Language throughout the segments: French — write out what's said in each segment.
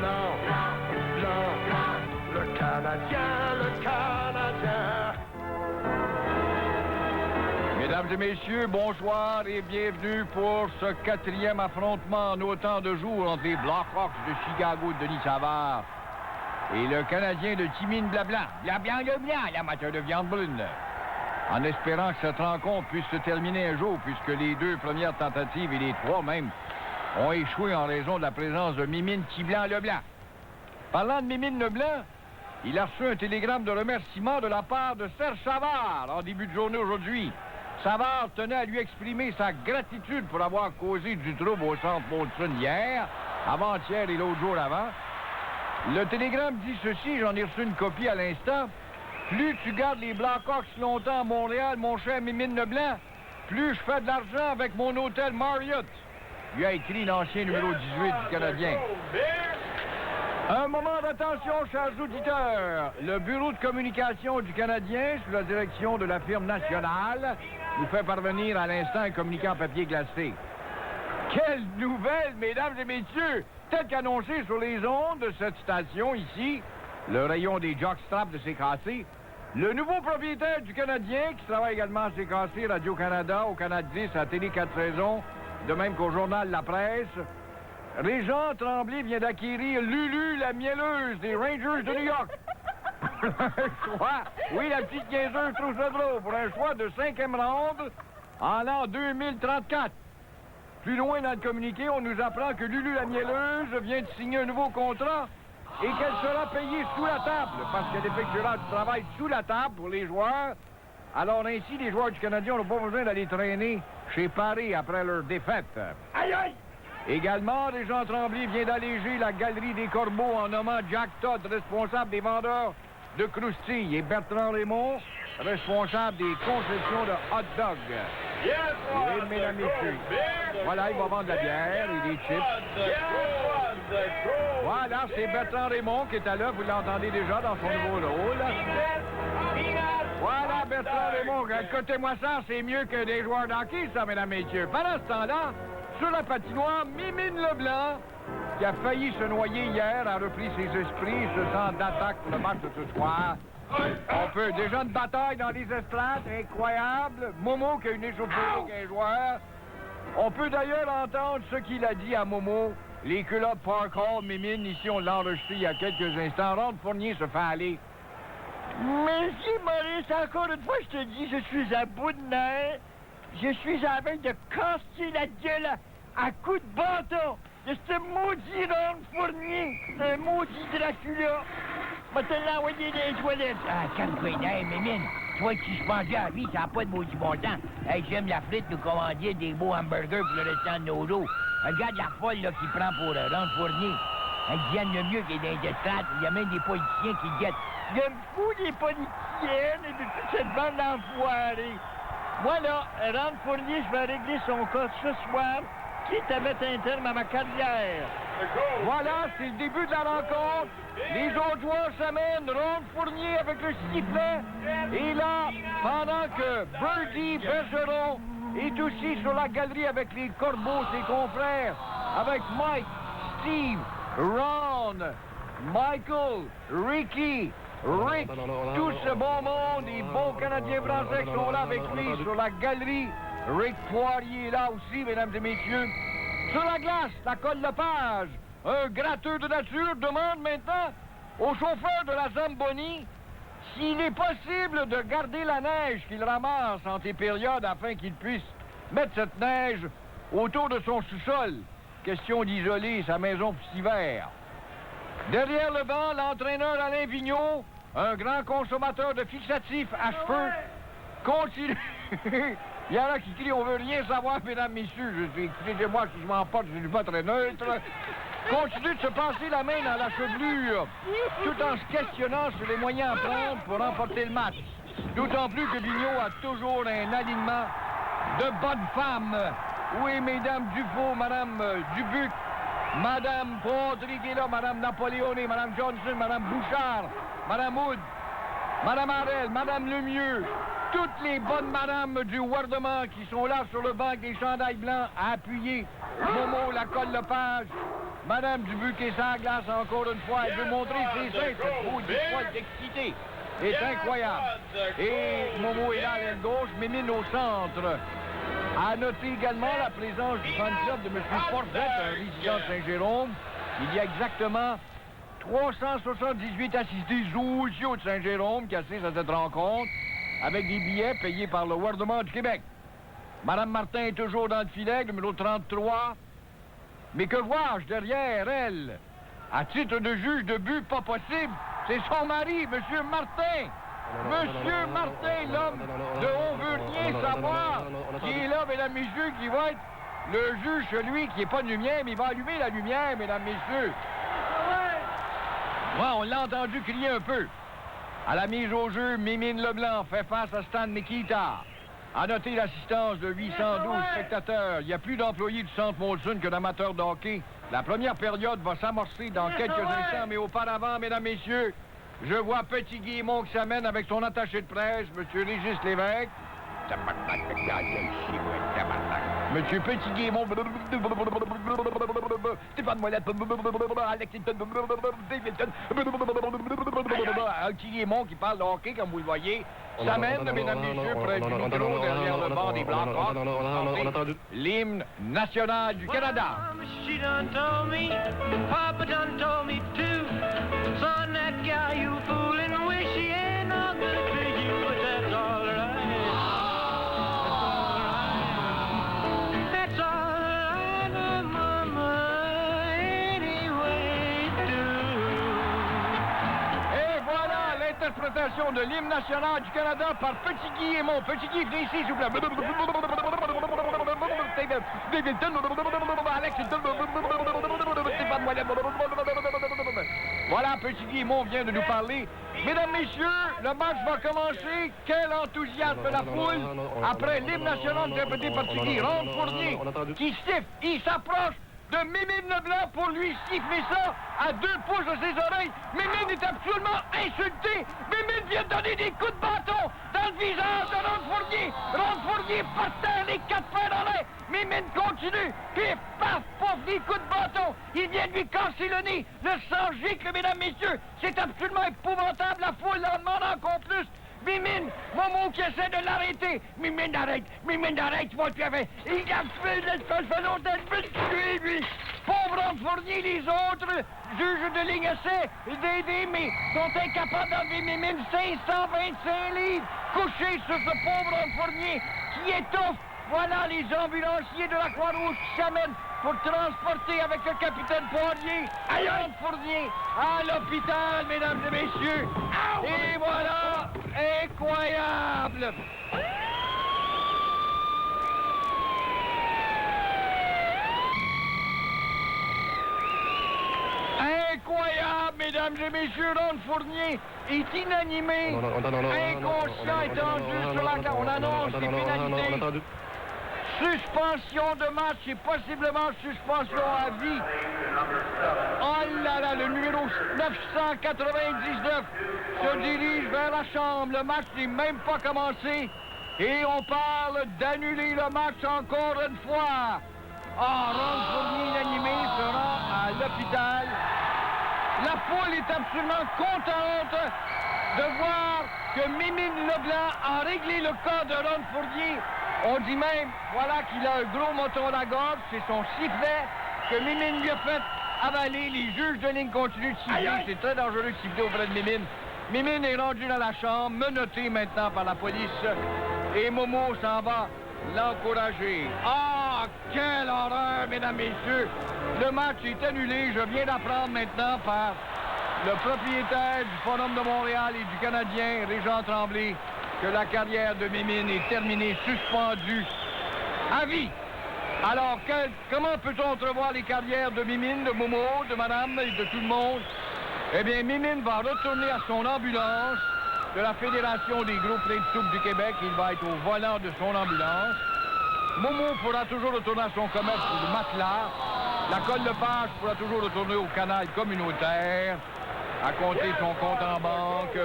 blanc, blanc, blanc, le Canadien, le Canadien. Mesdames et messieurs, bonsoir et bienvenue pour ce 4e affrontement en autant de jours entre les Blackhawks de Chicago de Denis Savard et le Canadien de Timine Blablanc. Blablanc le blanc, l'amateur de viande brune. En espérant que cette rencontre puisse se terminer un jour, puisque les 2 premières tentatives et les 3 même ont échoué en raison de la présence de Mimine Tiblanc-Leblanc. Parlant de Mimine Leblanc, il a reçu un télégramme de remerciement de la part de Serge Savard en début de journée aujourd'hui. Savard tenait à lui exprimer sa gratitude pour avoir causé du trouble au centre Molson hier, avant-hier et l'autre jour avant. Le télégramme dit ceci, j'en ai reçu une copie à l'instant. Plus tu gardes les Blackhawks longtemps à Montréal, mon cher Mimine Leblanc, plus je fais de l'argent avec mon hôtel Marriott. Lui a écrit l'ancien numéro 18 du Canadien. Un moment d'attention, chers auditeurs. Le bureau de communication du Canadien, sous la direction de la firme nationale, nous fait parvenir à l'instant un communiqué en papier glacé. Quelle nouvelle, mesdames et messieurs! Tel qu'annoncé sur les ondes de cette station ici, le rayon des jockstraps de CKC, le nouveau propriétaire du Canadien, qui travaille également à CKC, Radio-Canada, au Canada 10, à Télé 4 saisons, de même qu'au journal La Presse, Régent Tremblay vient d'acquérir Lulu, la mielleuse des Rangers de New York. Un choix, oui, la petite niaiseuse trouve ça drôle, pour un choix de 5e ronde en l'an 2034. Plus loin dans le communiqué, on nous apprend que Lulu, la mielleuse, vient de signer un nouveau contrat et qu'elle sera payée sous la table, parce qu'elle effectuera du travail sous la table pour les joueurs. Alors ainsi, les joueurs du Canadien n'ont pas besoin d'aller traîner chez Paris après leur défaite. Aïe, aïe! Également, Régent Tremblay vient d'alléger la galerie des Corbeaux en nommant Jack Todd, responsable des vendeurs de croustilles, et Bertrand Raymond, responsable des concessions de hot dog. Et mesdames et messieurs, voilà, il va vendre de la bière et des chips. Voilà, c'est Bertrand Raymond qui est à l'œuvre, vous l'entendez déjà dans son nouveau rôle. Voilà, Bertrand Raymond, écoutez-moi ça, c'est mieux que des joueurs d'hockey, ça, mesdames et messieurs. Pendant ce temps-là, sur la patinoire, Mimine Leblanc, qui a failli se noyer hier, a repris ses esprits, se sent d'attaque pour le match de ce soir. On peut déjà une bataille dans les estrades, incroyable. Momo qui a une échauffourée avec un joueur. On peut d'ailleurs entendre ce qu'il a dit à Momo. Les culottes Park Hall, Mimine, ici on l'a enregistré il y a quelques instants. Ron Fournier se fait aller. Merci, Maurice. Encore une fois, je te dis, je suis à bout de nerfs. Je suis à la veille de casser la gueule à coups de bâton de ce maudit Ron Fournier, un maudit Dracula. Va te l'envoyer dans les toilettes. Ah, calme-toi, hey, Mimine. Toi qui se mangeais à la vie, ça n'a pas de maudit bon temps. Hey, j'aime la frite, nous commandier des beaux hamburgers pour le restant de nos jours. Regarde la folle là qu'il prend pour Ron Fournier. Elle gagne le mieux qu'il est dans les estrades. Il y a même des politiciens qui le guettent. J'aime fou des politiciennes et de toute cette bande d'enfoirés. Moi, là, Ron Fournier, je vais régler son cas ce soir, quitte à mettre un terme à ma carrière. Voilà, c'est le début de la rencontre. Les autres joueurs s'amènent. Ron Fournier avec le sifflet. Et là, pendant que Birdie Bergeron est aussi sur la galerie avec les Corbeaux, ses confrères, avec Mike, Steve, Ron, Michael, Ricky, Rick, tout ce bon monde, les bons Canadiens français qui sont là avec lui sur la galerie. Rick Poirier est là aussi, mesdames et messieurs. Sur la glace, la Colle Lepage, un gratteux de nature, demande maintenant au chauffeur de la Zamboni s'il est possible de garder la neige qu'il ramasse entre les périodes afin qu'il puisse mettre cette neige autour de son sous-sol. Question d'isoler sa maison pour cet hiver. Derrière le banc, l'entraîneur Alain Vigneault, un grand consommateur de fixatifs à cheveux, continue. Il y en a qui crient « On veut rien savoir, mesdames, messieurs. » Écoutez-moi, si je m'en porte, je ne suis pas très neutre. Continue de se passer la main dans la chevelure, tout en se questionnant sur les moyens à prendre pour remporter le match. D'autant plus que Vigneault a toujours un alignement de bonnes femmes. Oui, mesdames Dufault, madame Dubuc, madame Poitry-Guéla, madame Napoléoné, madame Johnson, madame Bouchard, madame Wood, madame Harel, madame Lemieux, toutes les bonnes madames du Wardement qui sont là sur le banc des chandails blancs à appuyer Momo, la Colle Lepage. Madame Dubuc est sans glace encore une fois. Elle veut montrer ses seins, cette maudite folle d'excité. C'est incroyable. Et Momo est là à l'aile gauche, Mimine au centre. À noter également la présence du fan club de M. Forget, un résident de Saint-Jérôme. Il y a exactement 378 assistés sociaux de Saint-Jérôme qui assistent à cette rencontre avec des billets payés par le gouvernement du Québec. Madame Martin est toujours dans le filet, numéro 33. Mais que vois-je derrière elle? À titre de juge de but, pas possible. C'est son mari, M. Martin. Monsieur Martin, l'homme de on veut rien savoir, qui est là, mesdames, messieurs, qui va être le juge, celui qui n'est pas de lumière, mais il va allumer la lumière, mesdames, messieurs. Ouais, on l'a entendu crier un peu. À la mise au jeu, Mimine Leblanc fait face à Stan Nikita. À noter l'assistance de 812 spectateurs. Il y a plus d'employés du Centre Molson que d'amateurs de hockey. La première période va s'amorcer dans quelques instants, mais auparavant, mesdames, messieurs, je vois Petit Guillemot qui s'amène avec son attaché de presse, M. Régis Lévesque. Monsieur Petit Guillemot, Stéphane Mollette, Alexis Petit Guillemot qui parle de hockey, comme vous le voyez, s'amène, mesdames, messieurs, près du micro, derrière le banc des Blackhawks. L'hymne national du Canada. She done told me, Papa done told me too. Son, that guy you fooling with, she ain't not gonna treat you, but that's all right. That's all right, Mama, anyway, do. Et voilà l'interprétation de l'hymne national du Canada par Petit Guillemot. Petit Guy, venez ici, s'il vous plaît. Voilà, Petit Guillemot vient de nous parler. Mesdames, messieurs, le match va commencer. Quel enthousiasme la foule après l'hymne national interprété par Petit Guy. Ron Fournier qui siffle, il s'approche de Mimine Leblanc pour lui siffler ça à 2 pouces de ses oreilles. Mimine est absolument insultée. Mimine vient de donner des coups de bâton dans le visage de Ron Fournier. Ron Fournier par terre, les 4 fers dans l'air. Mimine continue. Pif, paf, pouf, des coups de bâton. Il vient de lui casser le nez. Le sang gicle, mesdames, messieurs. C'est absolument épouvantable. La foule en demande encore plus. Mimine, Momo qui essaie de l'arrêter. Mimine, arrête, tu vas le tuer avec. Il a fait l'espèce de longtemps de me tuer, lui. Pauvre Ron Fournier, les autres juges de ligne essaient d'aider, mais sont incapables d'enlever Mimine 525 livres couchés sur ce pauvre Ron Fournier qui étouffe. Voilà les ambulanciers de la Croix-Rouge qui s'amènent pour transporter avec le capitaine Poirier Ron Fournier à l'hôpital, mesdames et messieurs. Et voilà, incroyable! Incroyable, mesdames et messieurs, Ron Fournier est inanimé, inconscient, étendu sur la glace. On annonce les pénalités. Suspension de match et possiblement suspension à vie. Oh là là, le numéro 999 se dirige vers la chambre. Le match n'est même pas commencé. Et on parle d'annuler le match encore une fois. Ron Fournier inanimé sera à l'hôpital. La foule est absolument contente de voir que Mimine Leblanc a réglé le cas de Ron Fournier. On dit même, voilà, qu'il a un gros moton à la gorge, c'est son sifflet que Mimine lui a fait avaler. Les juges de ligne continuent de siffler. C'est très dangereux de siffler auprès de Mimine. Mimine est rendue dans la chambre, menottée maintenant par la police. Et Momo s'en va l'encourager. Ah, quelle horreur, mesdames, messieurs! Le match est annulé. Je viens d'apprendre maintenant par le propriétaire du Forum de Montréal et du Canadien, Régent Tremblay, que la carrière de Mimine est terminée, suspendue à vie. Alors, comment peut-on entrevoir les carrières de Mimine, de Momo, de Madame et de tout le monde? Eh bien, Mimine va retourner à son ambulance de la Fédération des groupes pleins de soupe du Québec. Il va être au volant de son ambulance. Momo pourra toujours retourner à son commerce pour le matelas. La Colle Lepage pourra toujours retourner au canal communautaire à compter son compte en banque.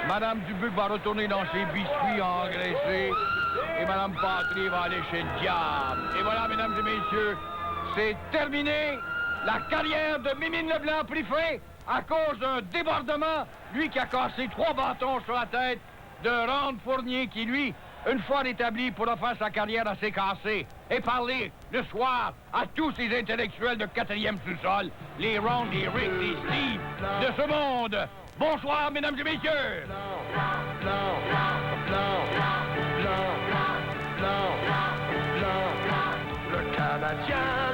Madame Dubuc va retourner dans ses biscuits engraissés. Et Madame Patry va aller chez le diable. Et voilà, mesdames et messieurs, c'est terminé. la carrière de Mimine Leblanc a pris fin à cause d'un débordement, lui qui a cassé 3 bâtons sur la tête de Ron Fournier, qui, lui, une fois rétabli, pourra faire sa carrière assez cassée et parler le soir à tous ces intellectuels de 4e sous-sol, les Ron, les Rick, les Steve de ce monde. Bonsoir, mesdames et messieurs. Le Canadien